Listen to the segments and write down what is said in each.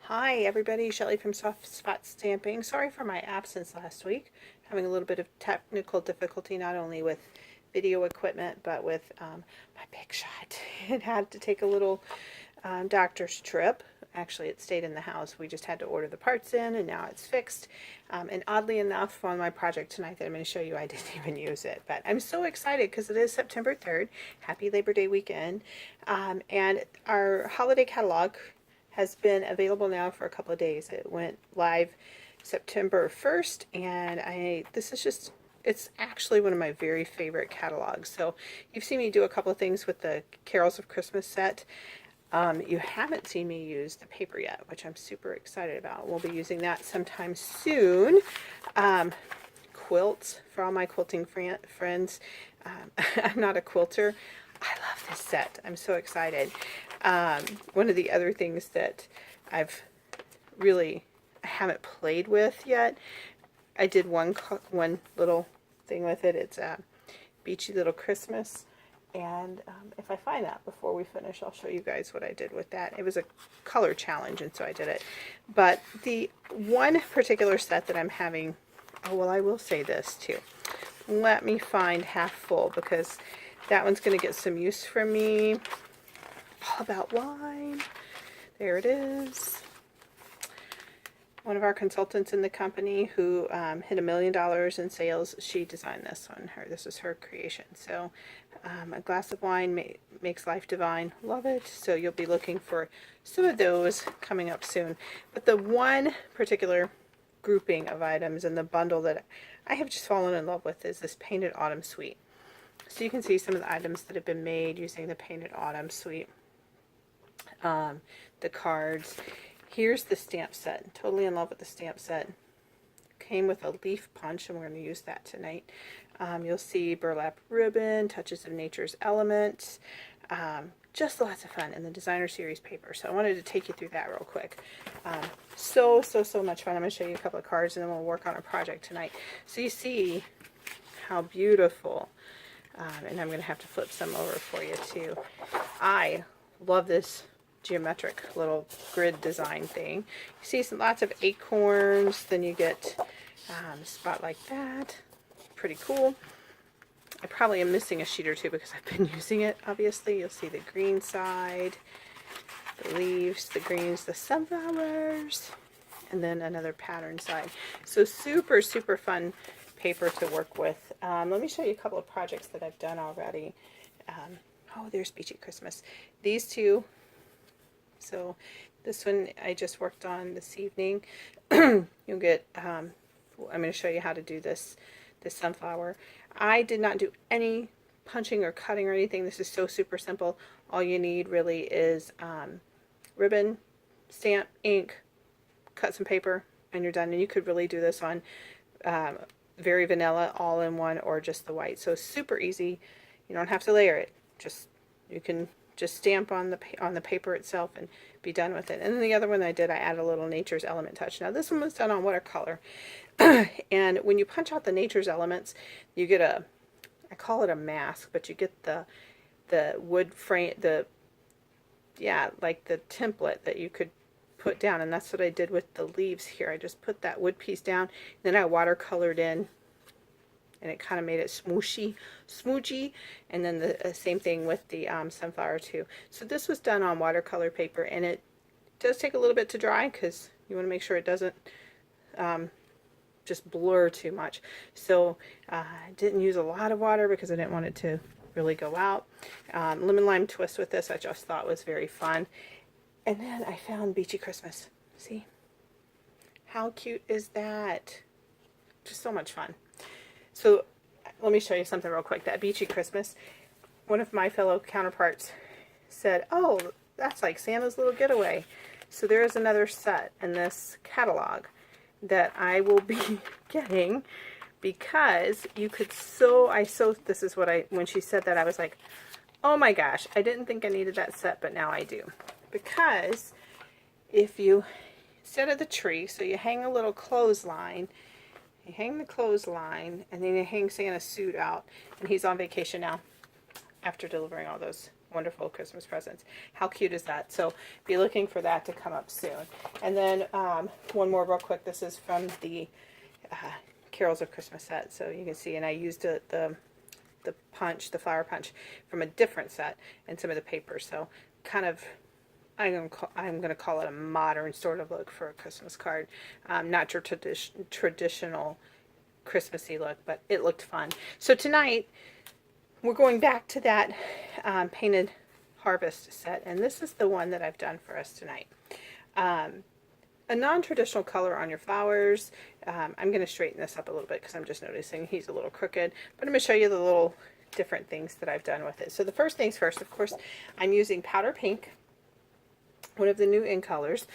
Hi everybody, Shelley from Soft Spot Stamping. Sorry for my absence last week. Having a little bit of technical difficulty not only with video equipment but with my big shot. It had to take a little doctor's trip. Actually, it stayed in the house. We just had to order the parts in and now it's fixed. And oddly enough, on my project tonight that I'm going to show you, I didn't even use it. But I'm so excited because it is September 3rd. Happy Labor Day weekend. And our holiday catalog has been available now for a couple of days. It went live September 1st, and this is just, it's actually one of my very favorite catalogs. So you've seen me do a couple of things with the Carols of Christmas set. You haven't seen me use the paper yet, which I'm super excited about. We'll be using that sometime soon. Quilts for all my quilting friends. I'm not a quilter. I love this set. I'm so excited. One of the other things that I haven't played with yet, I did one little thing with it. It's a Beachy Little Christmas. And if I find that before we finish, I'll show you guys what I did with that. It was a color challenge, and so I did it. But the one particular set that I'm having, oh, well, I will say this too. Let me find Half Full, because that one's going to get some use from me. All About Wine. There it is. One of our consultants in the company who hit $1 million in sales, she designed this one. This is her creation. So a glass of wine makes life divine. Love it. So you'll be looking for some of those coming up soon. But the one particular grouping of items in the bundle that I have just fallen in love with is this Painted Autumn Suite. So you can see some of the items that have been made using the Painted Autumn Suite. The cards. Here's the stamp set. Totally in love with the stamp set. Came with a leaf punch, and we're going to use that tonight. You'll see burlap ribbon, touches of nature's elements. Just lots of fun in the designer series paper. So I wanted to take you through that real quick. So much fun. I'm going to show you a couple of cards, and then we'll work on a project tonight. So you see how beautiful. And I'm going to have to flip some over for you too. I love this geometric little grid design thing. You see lots of acorns, then you get a spot like that. Pretty cool. I probably am missing a sheet or two because I've been using it, obviously. You'll see the green side, the leaves, the greens, the sunflowers, and then another pattern side. So super fun paper to work with. Let me show you a couple of projects that I've done already. Oh, there's Beachy Christmas. These two. So this one I just worked on this evening. You'll get, I'm going to show you how to do this sunflower. I did not do any punching or cutting or anything. This is so super simple. All you need really is ribbon, stamp, ink, cut some paper, and you're done. And you could really do this on very vanilla all in one, or just the white. So super easy. You don't have to layer it. You can just stamp on the paper itself and be done with it. And then the other one I did, I added a little nature's element touch. Now this one was done on watercolor. And when you punch out the nature's elements, you get I call it a mask, but you get the wood frame, like the template that you could put down. And that's what I did with the leaves here. I just put that wood piece down, then I watercolored in, and it kind of made it smoochy, and then the same thing with the sunflower too. So this was done on watercolor paper, and it does take a little bit to dry because you want to make sure it doesn't just blur too much. So I didn't use a lot of water because I didn't want it to really go out. Lemon lime twist with this I just thought was very fun. And then I found Beachy Christmas. See? How cute is that? Just so much fun. So let me show you something real quick. That Beachy Christmas, one of my fellow counterparts said, oh, that's like Santa's Little Getaway. So there is another set in this catalog that I will be getting, because you could this is what when she said that, I was like, oh my gosh, I didn't think I needed that set, but now I do. Because if you set of the tree, so you hang a little clothesline, you hang the clothesline, and then you hang Santa's suit out, and he's on vacation now after delivering all those wonderful Christmas presents. How cute is that? So be looking for that to come up soon. And then one more real quick. This is from the Carols of Christmas set. So you can see, and I used the punch, the flower punch, from a different set and some of the paper. So kind of, I'm going to call it a modern sort of look for a Christmas card. Not your traditional Christmassy look, but it looked fun. So tonight, we're going back to that Painted Harvest set, and this is the one that I've done for us tonight. A non-traditional color on your flowers. I'm going to straighten this up a little bit because I'm just noticing he's a little crooked, but I'm going to show you the little different things that I've done with it. So the first things first, of course, I'm using powder pink, one of the new in colors,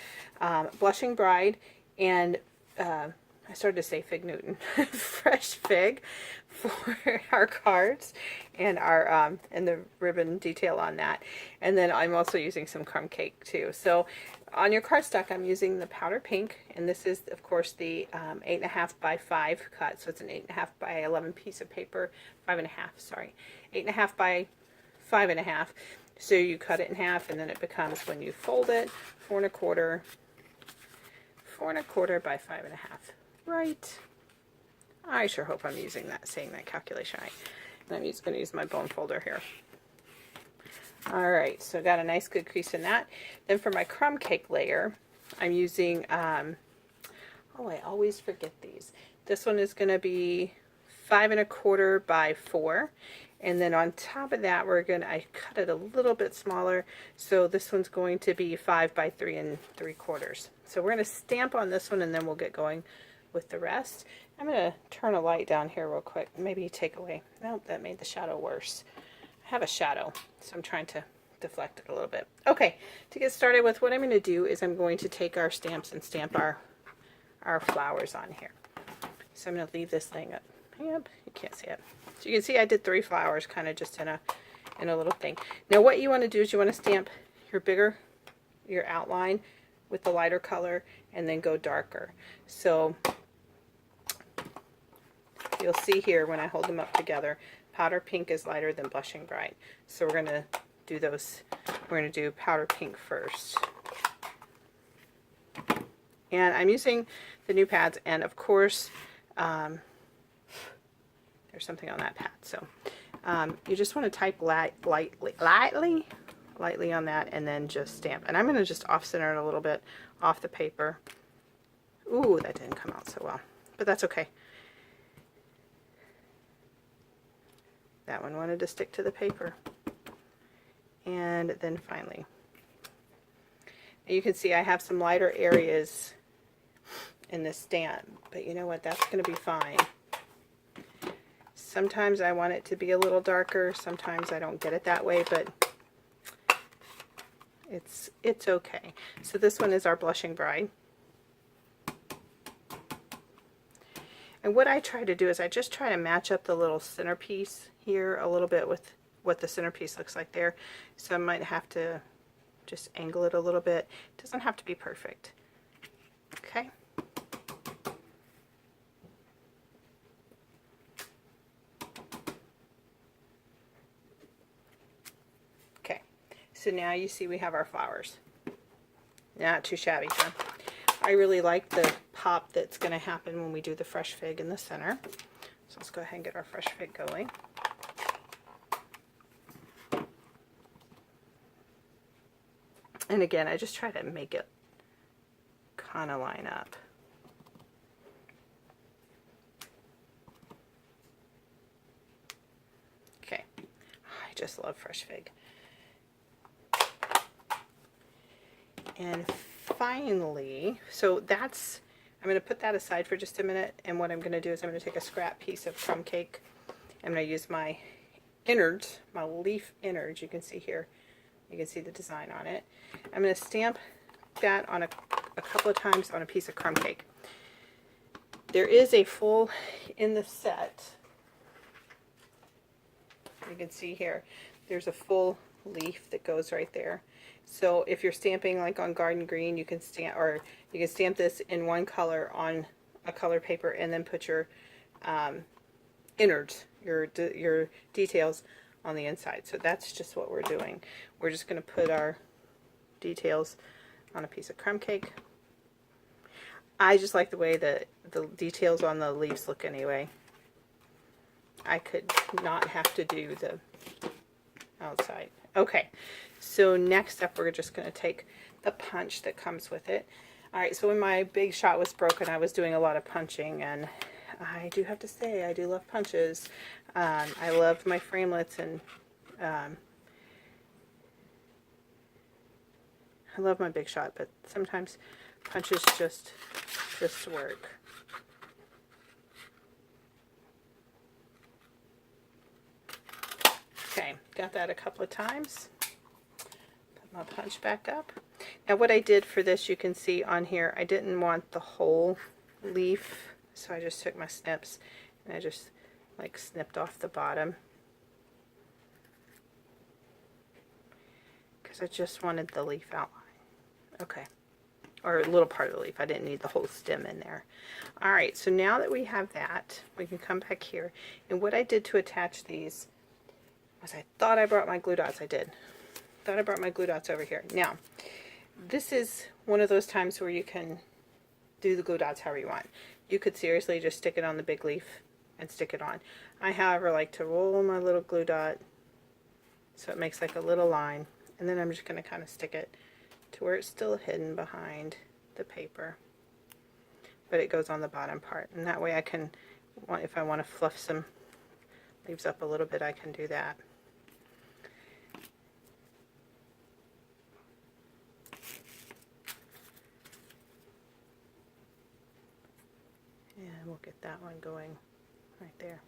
Blushing Bride, and I started to say Fig Newton, Fresh Fig for our cards and our and the ribbon detail on that. And then I'm also using some crumb cake too. So on your cardstock, I'm using the powder pink, and this is of course the 8.5 by 5 cut. So it's an 8.5 by 11 piece of paper, 5.5. Sorry, 8.5 by 5.5. So you cut it in half, and then it becomes, when you fold it, 4.25 by 5.5. Right. I sure hope I'm saying that calculation right. And I'm just going to use my bone folder here. Alright, so I got a nice good crease in that. Then for my crumb cake layer, I'm using, oh, I always forget these. This one is going to be 5.25 by 4. And then on top of that, I cut it a little bit smaller. So this one's going to be 5 by 3.75. So we're going to stamp on this one, and then we'll get going with the rest. I'm going to turn a light down here real quick. Maybe take away. Nope, that made the shadow worse. I have a shadow, so I'm trying to deflect it a little bit. Okay, to get started with, what I'm going to do is I'm going to take our stamps and stamp our flowers on here. So I'm going to leave this thing up. Yep, you can't see it. So you can see I did 3 flowers kind of just in a little thing. Now what you want to do is you want to stamp your outline with the lighter color and then go darker. So you'll see here when I hold them up together, powder pink is lighter than Blushing Bride. So we're going to do those. We're going to do powder pink first. And I'm using the new pads, and of course, there's something on that pad. So you just want to type lightly on that, and then just stamp. And I'm going to just off center it a little bit off the paper. Ooh, that didn't come out so well, but that's okay. That one wanted to stick to the paper. And then finally, you can see I have some lighter areas in this stamp, but you know what, that's going to be fine. Sometimes I want it to be a little darker, sometimes I don't get it that way, but it's okay. So this one is our Blushing Bride. And what I try to do is I just try to match up the little centerpiece here a little bit with what the centerpiece looks like there. So I might have to just angle it a little bit. It doesn't have to be perfect. Okay. Okay. So now you see we have our flowers. Not too shabby, huh? I really like the pop that's going to happen when we do the Fresh Fig in the center. So let's go ahead and get our Fresh Fig going. And again, I just try to make it kind of line up. Okay, I just love Fresh Fig. And finally, so that's, I'm going to put that aside for just a minute, and what I'm going to do is I'm going to take a scrap piece of crumb cake. I'm going to use my innards, my leaf innards, you can see here. You can see the design on it. I'm going to stamp that on a couple of times on a piece of crumb cake. There is a full, in the set, you can see here, there's a full leaf that goes right there. So if you're stamping like on Garden Green, you can stamp this in one color on a color paper, and then put your innards, your details on the inside. So that's just what we're doing. We're just going to put our details on a piece of crumb cake. I just like the way that the details on the leaves look anyway. I could not have to do the outside. Okay, so next up we're just going to take the punch that comes with it. Alright, so when my Big Shot was broken, I was doing a lot of punching, and I do have to say, I do love punches. I love my framelits, and I love my Big Shot, but sometimes punches just work. Okay, got that a couple of times. Put my punch back up. Now what I did for this, you can see on here, I didn't want the whole leaf, so I just took my snips and I just like snipped off the bottom, because I just wanted the leaf outline. Okay, or a little part of the leaf. I didn't need the whole stem in there. Alright, so now that we have that, we can come back here, and what I did to attach these was I thought I brought my glue dots. I did. Thought I brought my glue dots over here. Now, this is one of those times where you can do the glue dots however you want. You could seriously just stick it on the big leaf and stick it on. I, however, like to roll my little glue dot so it makes like a little line, and then I'm just going to kind of stick it to where it's still hidden behind the paper, but it goes on the bottom part, and that way I can, if I want to fluff some leaves up a little bit, I can do that. And we'll get that one going right there.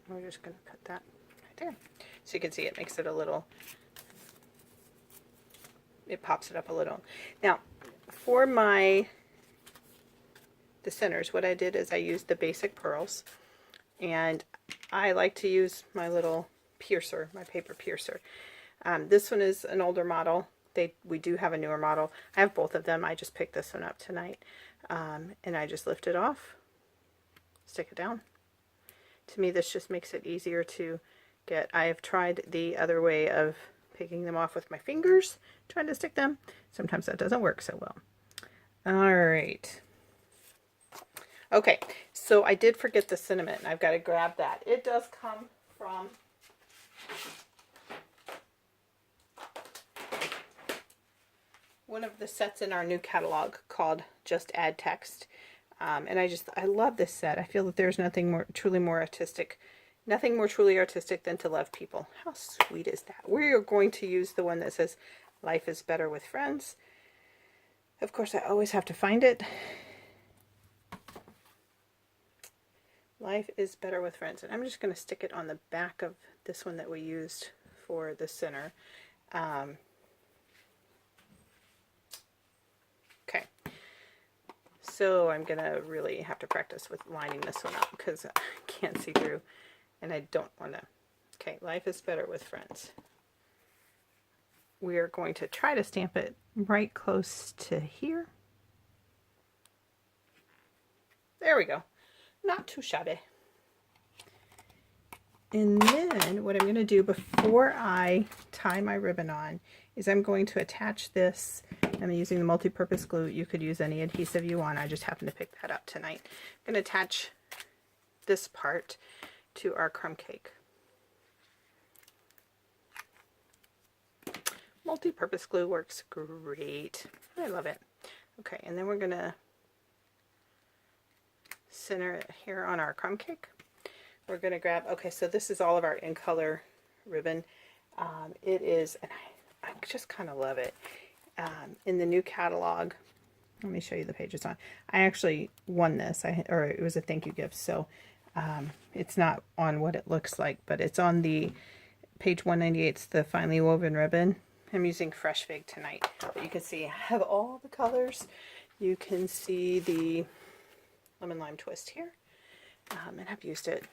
We're just going to put that right there. So you can see it makes it a little, it pops it up a little. Now, for the centers, what I did is I used the basic pearls, and I like to use my little piercer, my paper piercer. This one is an older model. We do have a newer model. I have both of them. I just picked this one up tonight, and I just lift it off, stick it down. To me, this just makes it easier to get. I have tried the other way of picking them off with my fingers, trying to stick them. Sometimes that doesn't work so well. All right. Okay, so I did forget the cinnamon. I've got to grab that. It does come from one of the sets in our new catalog called Just Add Text. And I love this set. I feel that there's nothing truly more artistic than to love people. How sweet is that? We're going to use the one that says Life is Better with Friends. Of course, I always have to find it. Life is Better with Friends. And I'm just going to stick it on the back of this one that we used for the center. Okay. So I'm going to really have to practice with lining this one up because I can't see through and I don't want to. Okay, Life is Better with Friends. We are going to try to stamp it right close to here. There we go. Not too shabby. And then what I'm going to do before I tie my ribbon on is I'm going to attach this. I'm using the multi-purpose glue. You could use any adhesive you want. I just happened to pick that up tonight. I'm going to attach this part to our crumb cake. Multi-purpose glue works great. I love it. Okay, and then we're going to center it here on our crumb cake. We're going to grab, okay, so this is all of our in color ribbon. It is, and I just kind of love it. In the new catalog, let me show you the page it's on. I actually won this, or it was a thank you gift, so it's not on what it looks like, but it's on the page 198. It's the finely woven ribbon. I'm using Fresh Fig tonight, but you can see I have all the colors. You can see the lemon lime twist here, and I've used it.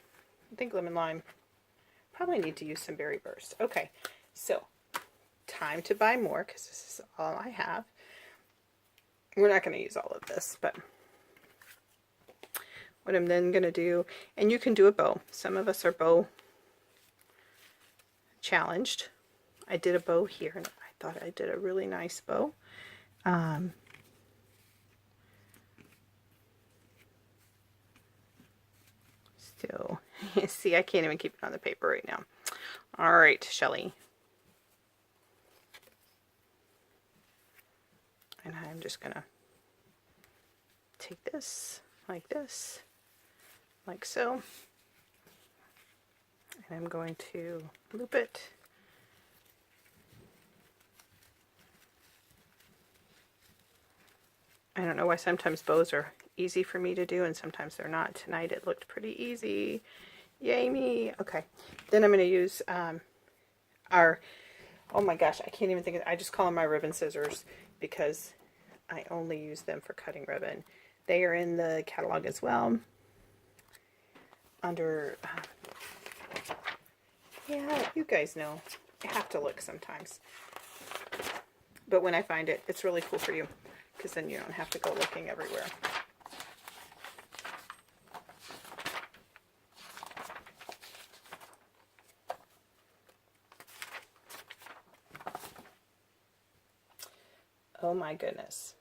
I think lemon lime. Probably need to use some berry burst. Okay, so time to buy more because this is all I have. We're not going to use all of this, but what I'm then going to do, and you can do a bow. Some of us are bow challenged. I did a bow here, and I thought I did a really nice bow. So, see, I can't even keep it on the paper right now. All right, Shelly. And I'm just going to take this, like so. And I'm going to loop it. I don't know why sometimes bows are easy for me to do and sometimes they're not. Tonight it looked pretty easy. Yay me. Okay. Then I'm going to use our, oh my gosh, I can't even think of it. I just call them my ribbon scissors because I only use them for cutting ribbon. They are in the catalog as well. Under, yeah, you guys know. I have to look sometimes. But when I find it, it's really cool for you because then you don't have to go looking everywhere. Oh my goodness.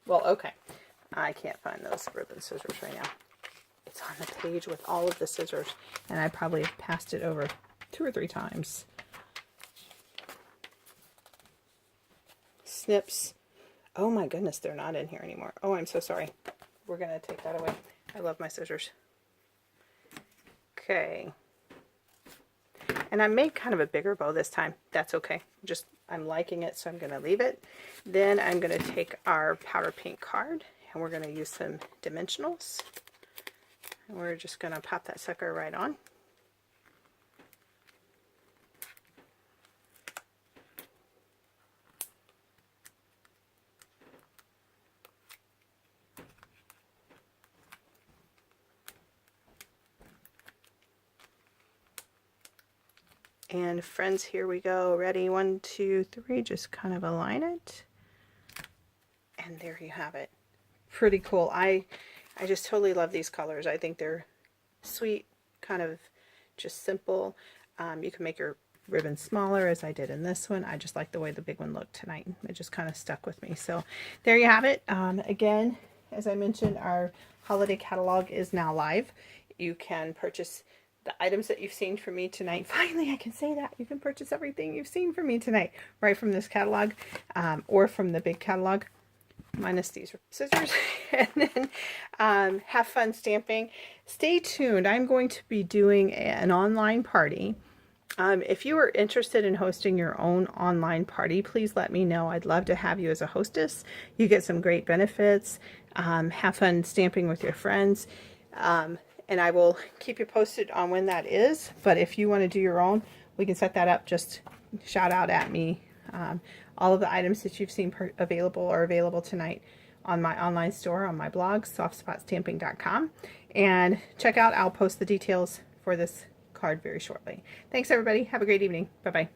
Well, okay. I can't find those ribbon scissors right now. It's on the page with all of the scissors, and I probably have passed it over 2 or 3 times. Snips. Oh my goodness, they're not in here anymore. Oh, I'm so sorry. We're going to take that away. I love my scissors. Okay. And I made kind of a bigger bow this time. That's okay. Just, I'm liking it, so I'm going to leave it. Then I'm going to take our powder pink card, and we're going to use some dimensionals. And we're just going to pop that sucker right on. And friends, here we go. Ready? 1, 2, 3. Just kind of align it. And there you have it. Pretty cool. I just totally love these colors. I think they're sweet, kind of just simple. You can make your ribbon smaller as I did in this one. I just like the way the big one looked tonight. It just kind of stuck with me. So there you have it. Again, as I mentioned, our holiday catalog is now live. You can purchase the items that you've seen from me tonight. Finally, I can say that. You can purchase everything you've seen from me tonight right from this catalog or from the big catalog, minus these scissors. And then have fun stamping. Stay tuned. I'm going to be doing an online party. If you are interested in hosting your own online party, please let me know. I'd love to have you as a hostess. You get some great benefits. Have fun stamping with your friends. And I will keep you posted on when that is. But if you want to do your own, we can set that up. Just shout out at me. All of the items that you've seen available are available tonight on my online store, on my blog, softspotstamping.com. And check out, I'll post the details for this card very shortly. Thanks everybody. Have a great evening. Bye-bye.